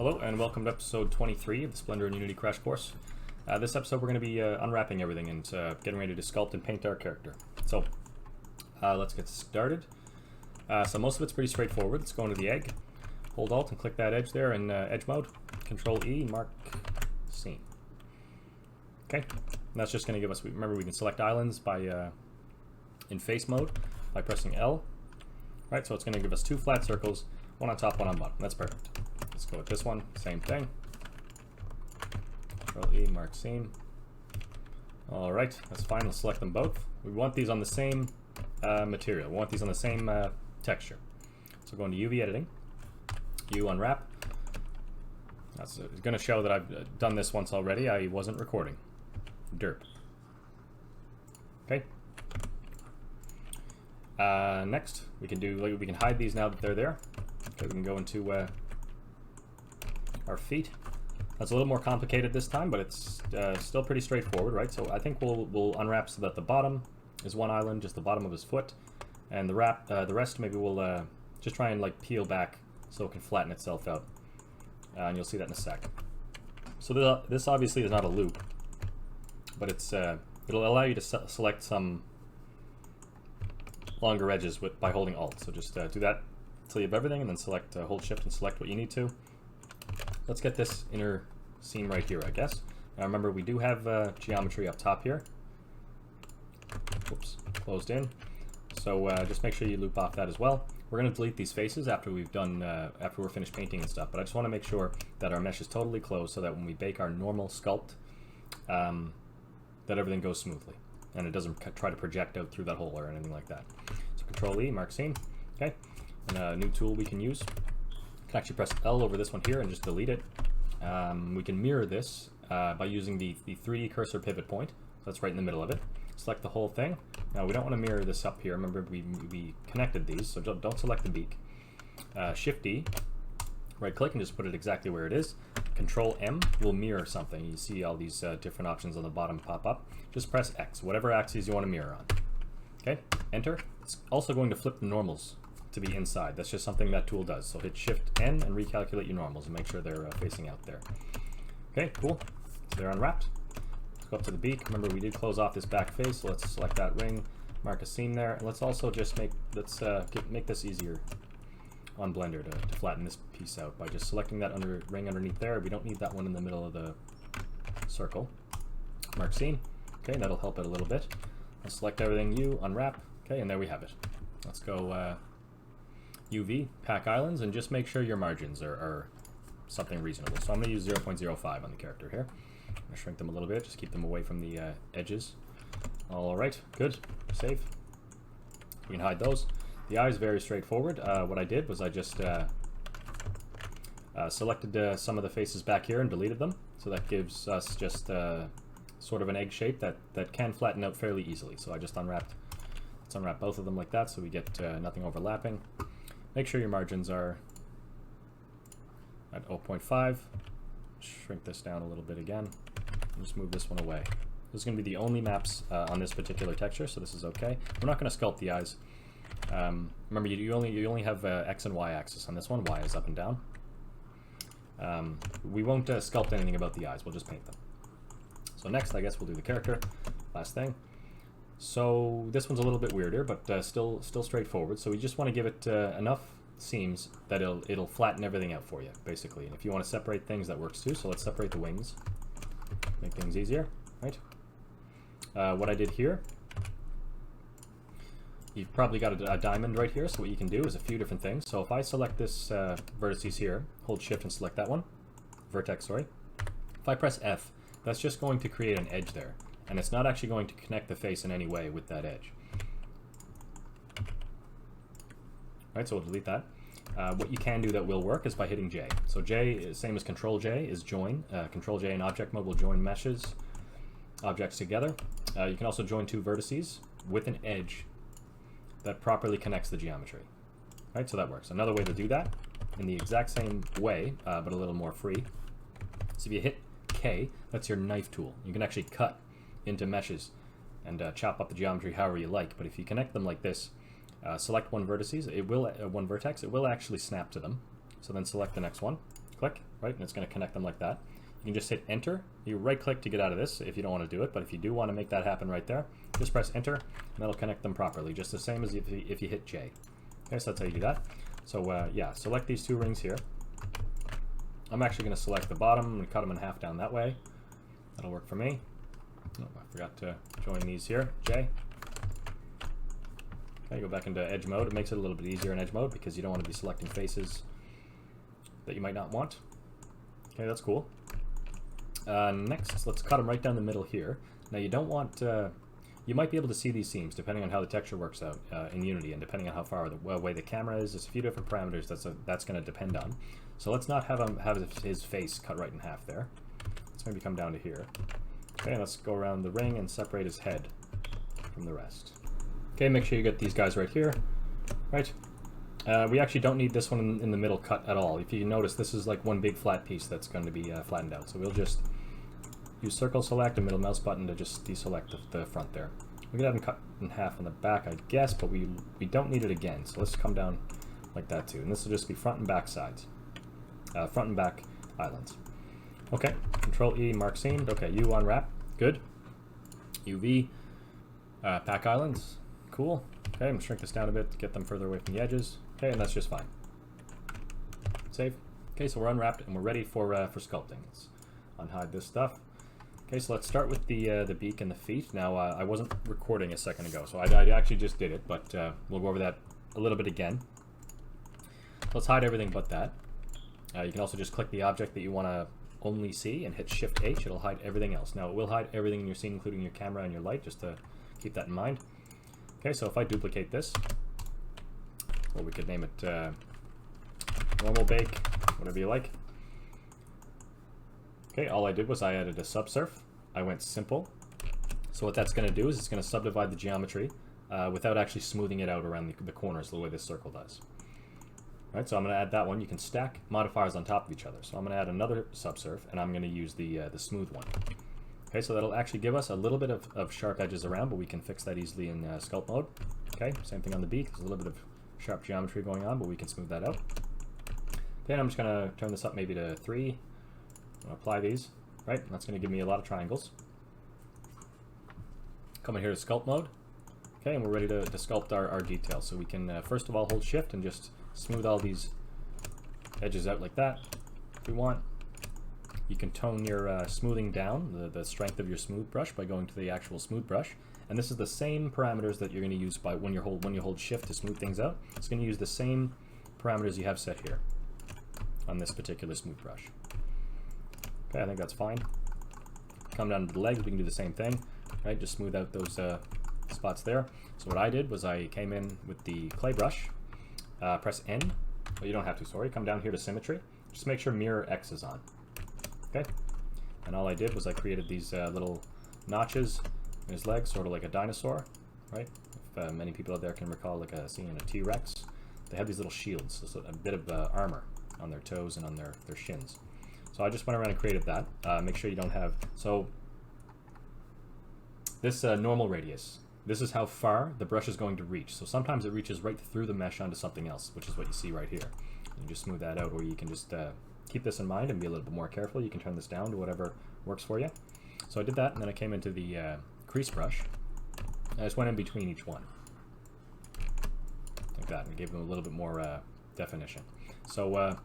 Hello and welcome to episode 23 of the Splendor and Unity Crash Course. This episode we're going to be unwrapping everything and getting ready to sculpt and paint our character. So let's get started. So most of it's pretty straightforward. Let's go into the egg, hold Alt and click that edge there in edge mode. Control E, mark scene. Okay, and that's just going to give us, remember we can select islands by in face mode by pressing L. Right, so it's going to give us two flat circles, one on top, one on bottom. That's perfect. Let's go with this one, same thing. Control E, mark scene. Alright, that's fine, let's select them both. We want these on the same material, we want these on the same texture. So go into UV editing, U unwrap. That's going to show that I've done this once already, I wasn't recording. Derp. Okay. Next, we can hide these now that they're there. Okay, we can go into our feet. That's a little more complicated this time, but it's still pretty straightforward, right? So I think we'll unwrap so that the bottom is one island, just the bottom of his foot, and the rest maybe we'll just try and like peel back so it can flatten itself out, and you'll see that in a sec. So this obviously is not a loop, but it's it'll allow you to select some longer edges by holding Alt. So just do that until you have everything, and then select hold Shift and select what you need to. Let's get this inner seam right here, I guess. Now remember, we do have geometry up top here. Whoops, closed in. So just make sure you loop off that as well. We're going to delete these faces after we've done after we're finished painting and stuff. But I just want to make sure that our mesh is totally closed so that when we bake our normal sculpt, that everything goes smoothly and it doesn't try to project out through that hole or anything like that. So Control E, mark scene. Okay, and a new tool we can use. Can actually press L over this one here and just delete it. We can mirror this by using the 3D cursor pivot point. So that's right in the middle of it. Select the whole thing. Now we don't want to mirror this up here. Remember we connected these, so don't select the beak. Shift D, right click and just put it exactly where it is. Control M will mirror something. You see all these different options on the bottom pop up. Just press X, whatever axes you want to mirror on. Okay, enter. It's also going to flip the normals to be inside. That's just something that tool does. So hit Shift N and recalculate your normals and make sure they're facing out there. Okay, cool. So they're unwrapped. Let's go up to the beak. Remember, we did close off this back face, so let's select that ring, mark a seam there, and let's also just make this easier on Blender to flatten this piece out by just selecting that ring underneath there. We don't need that one in the middle of the circle. Mark seam. Okay, that'll help it a little bit. Let's select everything U, unwrap. Okay, and there we have it. Let's go UV, pack islands, and just make sure your margins are something reasonable. So I'm going to use 0.05 on the character here. I'm going to shrink them a little bit, just keep them away from the edges. Alright, good. Save. We can hide those. The eye is very straightforward. What I did was I just selected some of the faces back here and deleted them. So that gives us just sort of an egg shape that can flatten out fairly easily. So I just unwrapped. Let's unwrap both of them like that so we get nothing overlapping. Make sure your margins are at 0.5. Shrink this down a little bit again. Just move this one away. This is going to be the only maps on this particular texture, so this is okay. We're not going to sculpt the eyes. Remember, you only have X and Y axis on this one. Y is up and down. We won't sculpt anything about the eyes. We'll just paint them. So next, I guess we'll do the character. Last thing. So this one's a little bit weirder, but still straightforward. So we just want to give it enough seams that it'll flatten everything out for you, basically. And if you want to separate things, that works too. So let's separate the wings. Make things easier, right? What I did here, you've probably got a diamond right here. So what you can do is a few different things. So if I select this vertices here, hold Shift and select that one, vertex, sorry. If I press F, that's just going to create an edge there. And it's not actually going to connect the face in any way with that edge. Right, so we'll delete that. What you can do that will work is by hitting J. So J, is same as Control J, is join. Control J in object mode will join meshes, objects together. You can also join two vertices with an edge that properly connects the geometry. Right, so that works. Another way to do that, in the exact same way, but a little more free. So if you hit K, that's your knife tool. You can actually cut into meshes and chop up the geometry however you like. But if you connect them like this, select one vertex, it will actually snap to them. So then select the next one, click, right? And it's going to connect them like that. You can just hit enter. You right click to get out of this if you don't want to do it, but if you do want to make that happen right there, just press enter and that'll connect them properly, just the same as if you hit J. Okay, so that's how you do that. So yeah, select these two rings here. I'm actually going to select the bottom and cut them in half down that way. That'll work for me. Oh, I forgot to join these here, J. Okay, go back into edge mode. It makes it a little bit easier in edge mode because you don't want to be selecting faces that you might not want. Okay, that's cool. Next, let's cut them right down the middle here. Now you don't want, you might be able to see these seams depending on how the texture works out in Unity and depending on how far away the camera is. There's a few different parameters that's going to depend on. So let's not have him have his face cut right in half there. Let's maybe come down to here. Okay, let's go around the ring and separate his head from the rest. Okay, make sure you get these guys right here. Right. We actually don't need this one in the middle cut at all. If you notice, this is like one big flat piece that's going to be flattened out. So we'll just use circle select and middle mouse button to just deselect the front there. We can have them cut in half on the back, I guess, but we don't need it again. So let's come down like that too. And this will just be front and back sides. Front and back islands. Okay, Control E, mark seamed. Okay, U unwrap, good. UV, pack islands, cool. Okay, I'm gonna shrink this down a bit to get them further away from the edges. Okay, and that's just fine. Save. Okay, so we're unwrapped and we're ready for sculpting. Let's unhide this stuff. Okay, so let's start with the beak and the feet. Now, I wasn't recording a second ago, so I actually just did it, but we'll go over that a little bit again. Let's hide everything but that. You can also just click the object that you want to only see and hit Shift H. It'll hide everything else. Now, it will hide everything in your scene, including your camera and your light, just to keep that in mind. Okay, so if I duplicate this, or we could name it normal bake, whatever you like. Okay, all I did was I added a subsurf. I went simple. So what that's going to do is it's going to subdivide the geometry without actually smoothing it out around the corners the way this circle does. All right, so I'm going to add that one. You can stack modifiers on top of each other. So I'm going to add another subsurf, and I'm going to use the smooth one. Okay, so that'll actually give us a little bit of sharp edges around, but we can fix that easily in Sculpt Mode. Okay, same thing on the beak. There's a little bit of sharp geometry going on, but we can smooth that out. Okay, I'm just going to turn this up maybe to 3. I'm going to apply these, right? That's going to give me a lot of triangles. Come in here to Sculpt Mode. Okay, and we're ready to sculpt our details. So we can, first of all, hold Shift and just smooth all these edges out like that if we want. You can tone your smoothing down, the strength of your smooth brush, by going to the actual smooth brush. And this is the same parameters that you're going to use by when you hold Shift to smooth things out. It's going to use the same parameters you have set here on this particular smooth brush. Okay, I think that's fine. Come down to the legs, we can do the same thing, right? Just smooth out those spots there. So what I did was I came in with the clay brush, press N. Well, you don't have to, sorry. Come down here to symmetry. Just make sure mirror X is on. Okay, and all I did was I created these little notches in his legs, sort of like a dinosaur, right? If many people out there can recall like a scene in a T-Rex, they have these little shields, so a bit of armor on their toes and on their shins. So I just went around and created that. Make sure you don't have, so this normal radius, this is how far the brush is going to reach. So sometimes it reaches right through the mesh onto something else, which is what you see right here. You just smooth that out, or you can just keep this in mind and be a little bit more careful. You can turn this down to whatever works for you. So I did that, and then I came into the Crease Brush. I just went in between each one, like that, and gave them a little bit more definition. So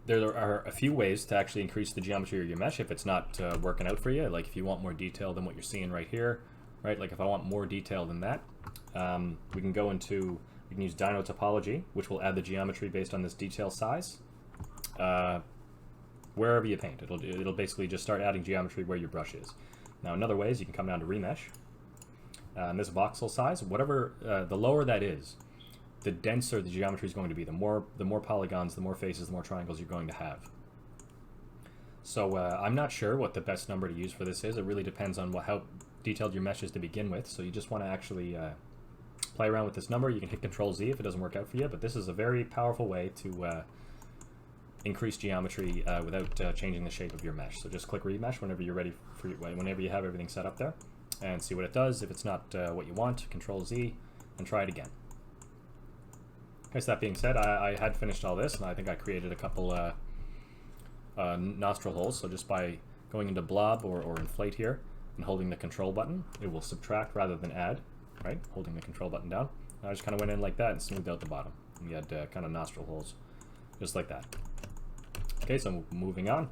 there are a few ways to actually increase the geometry of your mesh if it's not working out for you. Like if you want more detail than what you're seeing right here, right? Like if I want more detail than that, we can go into, we can use Dyno Topology, which will add the geometry based on this detail size. Wherever you paint, it'll basically just start adding geometry where your brush is. Now, another way is you can come down to remesh. And this voxel size, whatever, the lower that is, the denser the geometry is going to be. The more polygons, the more faces, the more triangles you're going to have. So I'm not sure what the best number to use for this is. It really depends on how detailed your mesh is to begin with. So you just want to actually play around with this number. You can hit Control Z if it doesn't work out for you, but this is a very powerful way to increase geometry without changing the shape of your mesh. So just click Remesh whenever you're ready for whenever you have everything set up there, and see what it does. If it's not what you want, Control Z and try it again. I guess that being said, I had finished all this, and I think I created a couple nostril holes. So just by going into blob or inflate here and holding the control button, it will subtract rather than add, right? Holding the control button down. And I just kind of went in like that and smoothed out the bottom. We had kind of nostril holes, just like that. Okay, so moving on.